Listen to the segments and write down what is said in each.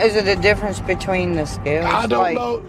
Is it a difference between the scales? I don't know.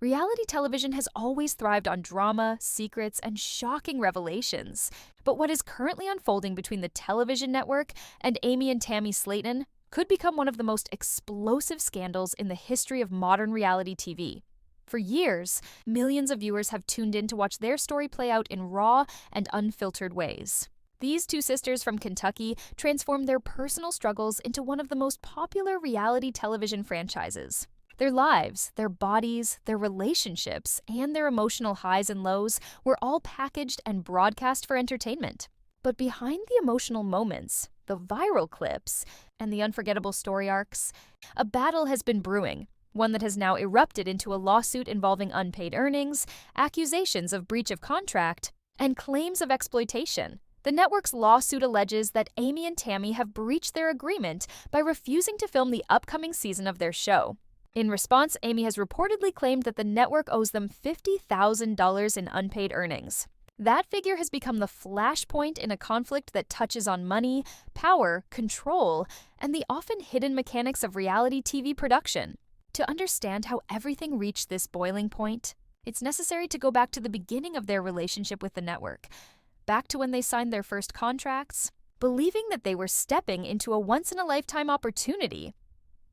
Reality television has always thrived on drama, secrets, and shocking revelations. But what is currently unfolding between the television network and Amy and Tammy Slayton could become one of the most explosive scandals in the history of modern reality TV. For years, millions of viewers have tuned in to watch their story play out in raw and unfiltered ways. These two sisters from Kentucky transformed their personal struggles into one of the most popular reality television franchises. Their lives, their bodies, their relationships, and their emotional highs and lows were all packaged and broadcast for entertainment. But behind the emotional moments, the viral clips, and the unforgettable story arcs, a battle has been brewing, one that has now erupted into a lawsuit involving unpaid earnings, accusations of breach of contract, and claims of exploitation. The network's lawsuit alleges that Amy and Tammy have breached their agreement by refusing to film the upcoming season of their show. In response, Amy has reportedly claimed that the network owes them $50,000 in unpaid earnings. That figure has become the flashpoint in a conflict that touches on money, power, control, and the often hidden mechanics of reality TV production. To understand how everything reached this boiling point, it's necessary to go back to the beginning of their relationship with the network, back to when they signed their first contracts, believing that they were stepping into a once-in-a-lifetime opportunity.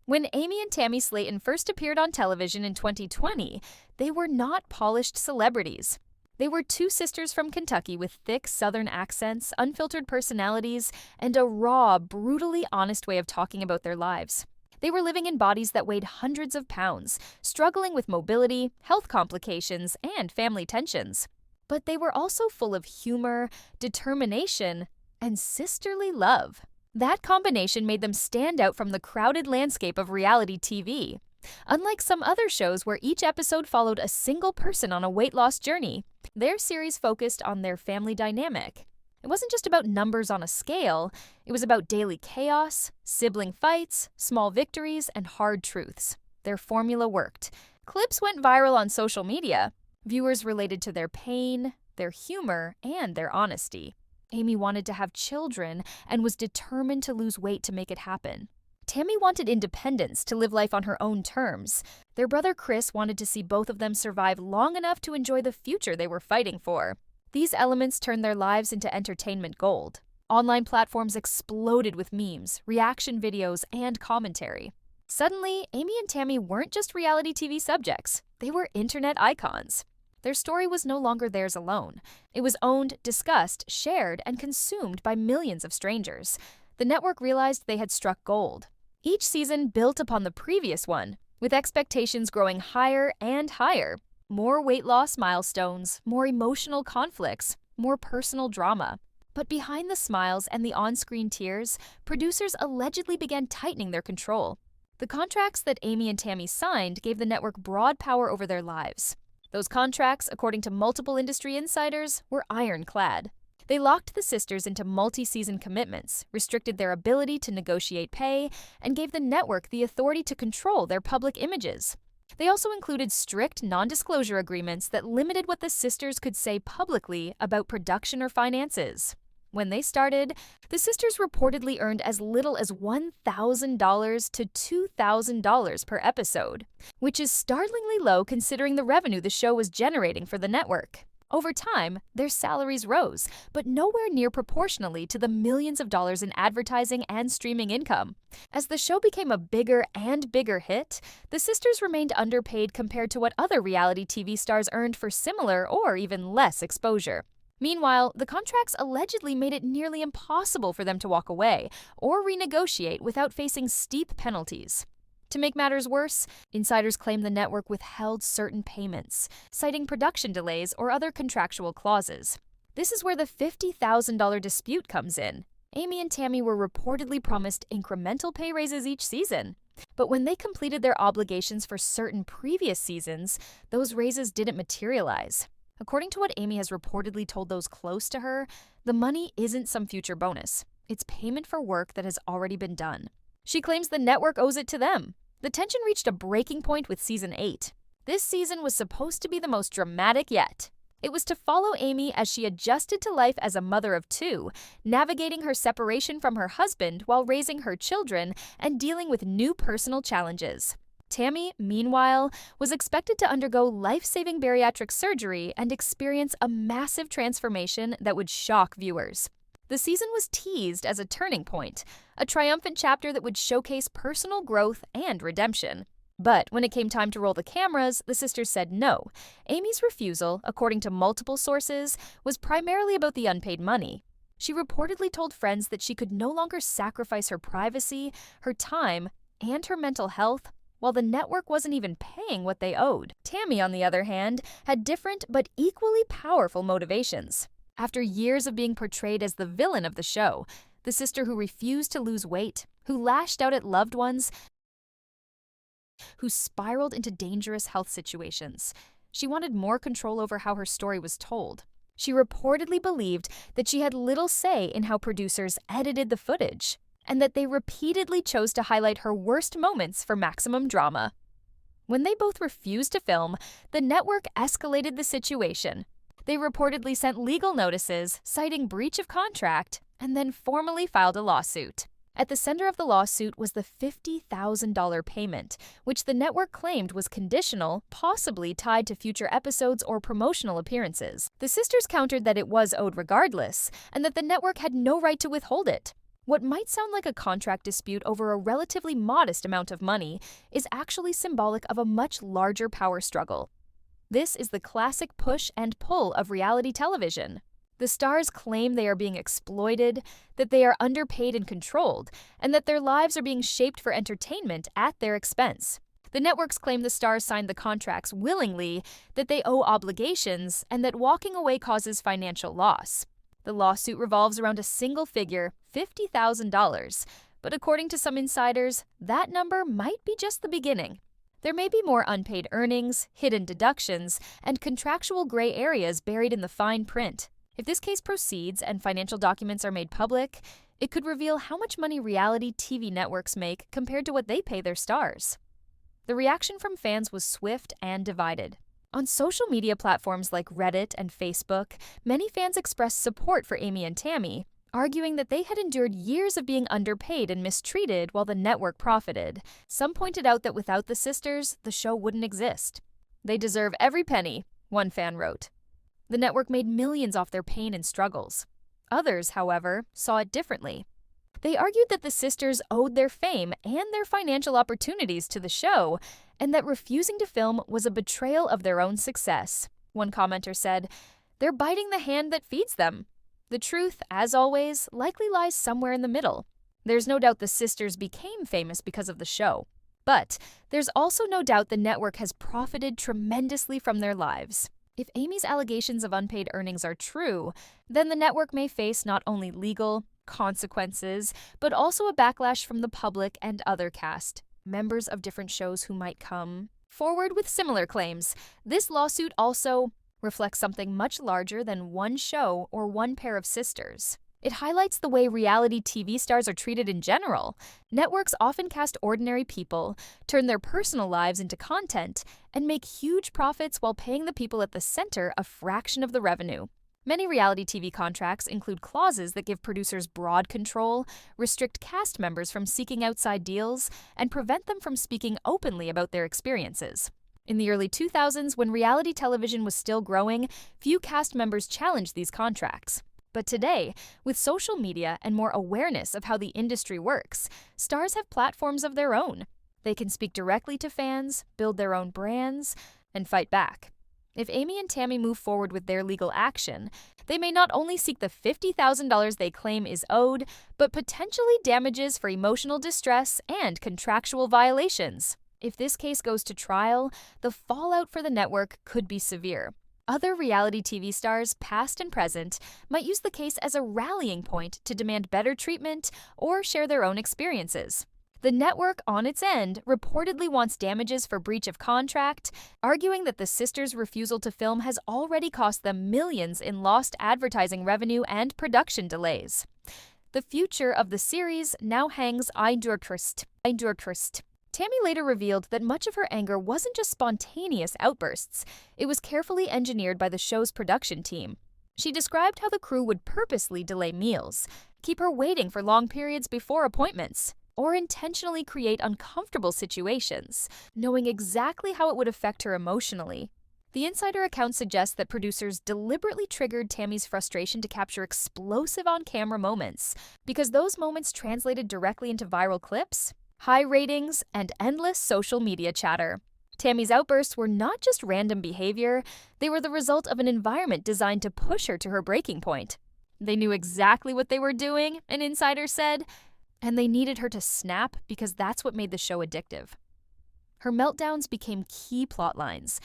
When Amy and Tammy Slayton first appeared on television in 2020, they were not polished celebrities. They were two sisters from Kentucky with thick Southern accents, unfiltered personalities, and a raw, brutally honest way of talking about their lives. They were living in bodies that weighed hundreds of pounds, struggling with mobility, health complications, and family tensions. But they were also full of humor, determination, and sisterly love. That combination made them stand out from the crowded landscape of reality TV. Unlike some other shows where each episode followed a single person on a weight loss journey, their series focused on their family dynamic. It wasn't just about numbers on a scale, it was about daily chaos, sibling fights, small victories, and hard truths. Their formula worked. Clips went viral on social media. Viewers related to their pain, their humor, and their honesty. Amy wanted to have children and was determined to lose weight to make it happen. Tammy wanted independence to live life on her own terms. Their brother Chris wanted to see both of them survive long enough to enjoy the future they were fighting for. These elements turned their lives into entertainment gold. Online platforms exploded with memes, reaction videos, and commentary. Suddenly, Amy and Tammy weren't just reality TV subjects. They were internet icons. Their story was no longer theirs alone. It was owned, discussed, shared, and consumed by millions of strangers. The network realized they had struck gold. Each season built upon the previous one, with expectations growing higher and higher. More weight loss milestones, more emotional conflicts, more personal drama. But behind the smiles and the on-screen tears, producers allegedly began tightening their control. The contracts that Amy and Tammy signed gave the network broad power over their lives. Those contracts, according to multiple industry insiders, were ironclad. They locked the sisters into multi-season commitments, restricted their ability to negotiate pay, and gave the network the authority to control their public images. They also included strict non-disclosure agreements that limited what the sisters could say publicly about production or finances. When they started, the sisters reportedly earned as little as $1,000 to $2,000 per episode, which is startlingly low considering the revenue the show was generating for the network. Over time, their salaries rose, but nowhere near proportionally to the millions of dollars in advertising and streaming income. As the show became a bigger and bigger hit, the sisters remained underpaid compared to what other reality TV stars earned for similar or even less exposure. Meanwhile, the contracts allegedly made it nearly impossible for them to walk away or renegotiate without facing steep penalties. To make matters worse, insiders claim the network withheld certain payments, citing production delays or other contractual clauses. This is where the $50,000 dispute comes in. Amy and Tammy were reportedly promised incremental pay raises each season. But when they completed their obligations for certain previous seasons, those raises didn't materialize. According to what Amy has reportedly told those close to her, the money isn't some future bonus. It's payment for work that has already been done. She claims the network owes it to them. The tension reached a breaking point with Season 8. This season was supposed to be the most dramatic yet. It was to follow Amy as she adjusted to life as a mother of two, navigating her separation from her husband while raising her children and dealing with new personal challenges. Tammy, meanwhile, was expected to undergo life-saving bariatric surgery and experience a massive transformation that would shock viewers. The season was teased as a turning point, a triumphant chapter that would showcase personal growth and redemption. But when it came time to roll the cameras, the sisters said no. Amy's refusal, according to multiple sources, was primarily about the unpaid money. She reportedly told friends that she could no longer sacrifice her privacy, her time, and her mental health, while the network wasn't even paying what they owed. Tammy, on the other hand, had different but equally powerful motivations. After years of being portrayed as the villain of the show, the sister who refused to lose weight, who lashed out at loved ones, who spiraled into dangerous health situations. She wanted more control over how her story was told. She reportedly believed that she had little say in how producers edited the footage, and that they repeatedly chose to highlight her worst moments for maximum drama. When they both refused to film, the network escalated the situation. They reportedly sent legal notices citing breach of contract and then formally filed a lawsuit. At the center of the lawsuit was the $50,000 payment, which the network claimed was conditional, possibly tied to future episodes or promotional appearances. The sisters countered that it was owed regardless, and that the network had no right to withhold it. What might sound like a contract dispute over a relatively modest amount of money is actually symbolic of a much larger power struggle. This is the classic push and pull of reality television. The stars claim they are being exploited, that they are underpaid and controlled, and that their lives are being shaped for entertainment at their expense. The networks claim the stars signed the contracts willingly, that they owe obligations, and that walking away causes financial loss. The lawsuit revolves around a single figure, $50,000, but according to some insiders, that number might be just the beginning. There may be more unpaid earnings, hidden deductions, and contractual gray areas buried in the fine print. If this case proceeds and financial documents are made public, it could reveal how much money reality TV networks make compared to what they pay their stars. The reaction from fans was swift and divided. On social media platforms like Reddit and Facebook, many fans expressed support for Amy and Tammy, arguing that they had endured years of being underpaid and mistreated while the network profited. Some pointed out that without the sisters, the show wouldn't exist. "They deserve every penny," one fan wrote. The network made millions off their pain and struggles. Others, however, saw it differently. They argued that the sisters owed their fame and their financial opportunities to the show, and that refusing to film was a betrayal of their own success. One commenter said, "They're biting the hand that feeds them." The truth, as always, likely lies somewhere in the middle. There's no doubt the sisters became famous because of the show. But there's also no doubt the network has profited tremendously from their lives. If Amy's allegations of unpaid earnings are true, then the network may face not only legal consequences, but also a backlash from the public and other cast members of different shows who might come forward with similar claims. This lawsuit also reflects something much larger than one show or one pair of sisters. It highlights the way reality TV stars are treated in general. Networks often cast ordinary people, turn their personal lives into content, and make huge profits while paying the people at the center a fraction of the revenue. Many reality TV contracts include clauses that give producers broad control, restrict cast members from seeking outside deals, and prevent them from speaking openly about their experiences. In the early 2000s, when reality television was still growing, few cast members challenged these contracts. But today, with social media and more awareness of how the industry works, stars have platforms of their own. They can speak directly to fans, build their own brands, and fight back. If Amy and Tammy move forward with their legal action, they may not only seek the $50,000 they claim is owed, but potentially damages for emotional distress and contractual violations. If this case goes to trial, the fallout for the network could be severe. Other reality TV stars, past and present, might use the case as a rallying point to demand better treatment or share their own experiences. The network, on its end, reportedly wants damages for breach of contract, arguing that the sisters' refusal to film has already cost them millions in lost advertising revenue and production delays. The future of the series now hangs eindurkrist. Tammy later revealed that much of her anger wasn't just spontaneous outbursts, it was carefully engineered by the show's production team. She described how the crew would purposely delay meals, keep her waiting for long periods before appointments, or intentionally create uncomfortable situations, knowing exactly how it would affect her emotionally. The insider account suggests that producers deliberately triggered Tammy's frustration to capture explosive on-camera moments, because those moments translated directly into viral clips, high ratings, and endless social media chatter. Tammy's outbursts were not just random behavior, they were the result of an environment designed to push her to her breaking point. They knew exactly what they were doing, an insider said, and they needed her to snap because that's what made the show addictive. Her meltdowns became key plot lines,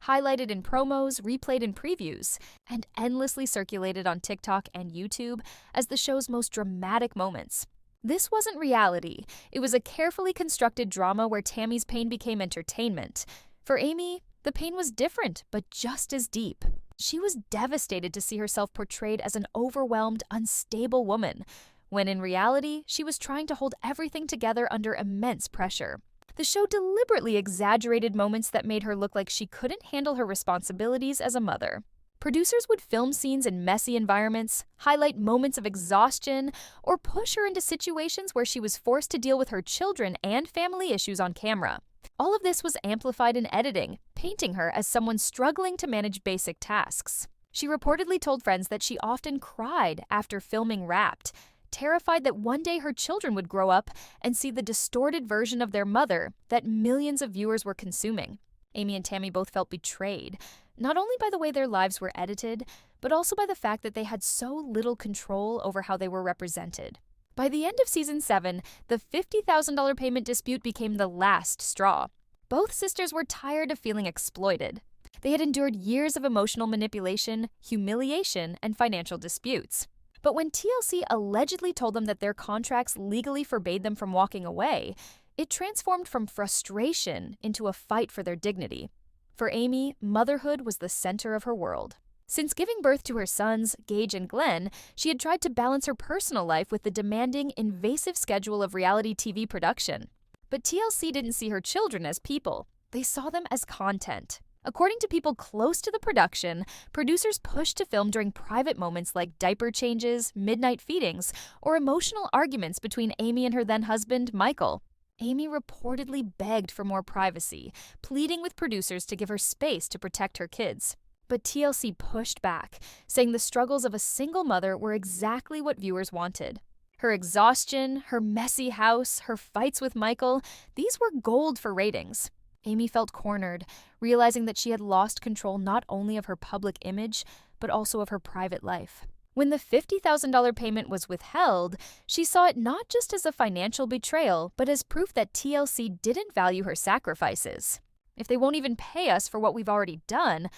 highlighted in promos, replayed in previews, and endlessly circulated on TikTok and YouTube as the show's most dramatic moments. This wasn't reality. It was a carefully constructed drama where Tammy's pain became entertainment. For Amy, the pain was different, but just as deep. She was devastated to see herself portrayed as an overwhelmed, unstable woman, when in reality, she was trying to hold everything together under immense pressure. The show deliberately exaggerated moments that made her look like she couldn't handle her responsibilities as a mother. Producers would film scenes in messy environments, highlight moments of exhaustion, or push her into situations where she was forced to deal with her children and family issues on camera. All of this was amplified in editing, painting her as someone struggling to manage basic tasks. She reportedly told friends that she often cried after filming Wrapped, terrified that one day her children would grow up and see the distorted version of their mother that millions of viewers were consuming. Amy and Tammy both felt betrayed, not only by the way their lives were edited, but also by the fact that they had so little control over how they were represented. By the end of season 7, the $50,000 payment dispute became the last straw. Both sisters were tired of feeling exploited. They had endured years of emotional manipulation, humiliation, and financial disputes. But when TLC allegedly told them that their contracts legally forbade them from walking away, it transformed from frustration into a fight for their dignity. For Amy, motherhood was the center of her world. Since giving birth to her sons, Gage and Glenn, she had tried to balance her personal life with the demanding, invasive schedule of reality TV production. But TLC didn't see her children as people. They saw them as content. According to people close to the production, producers pushed to film during private moments like diaper changes, midnight feedings, or emotional arguments between Amy and her then-husband, Michael. Amy reportedly begged for more privacy, pleading with producers to give her space to protect her kids. But TLC pushed back, saying the struggles of a single mother were exactly what viewers wanted. Her exhaustion, her messy house, her fights with Michael, these were gold for ratings. Amy felt cornered, realizing that she had lost control not only of her public image, but also of her private life. When the $50,000 payment was withheld, she saw it not just as a financial betrayal, but as proof that TLC didn't value her sacrifices. If they won't even pay us for what we've already done,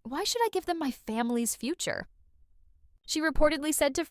why should I give them my family's future? She reportedly said to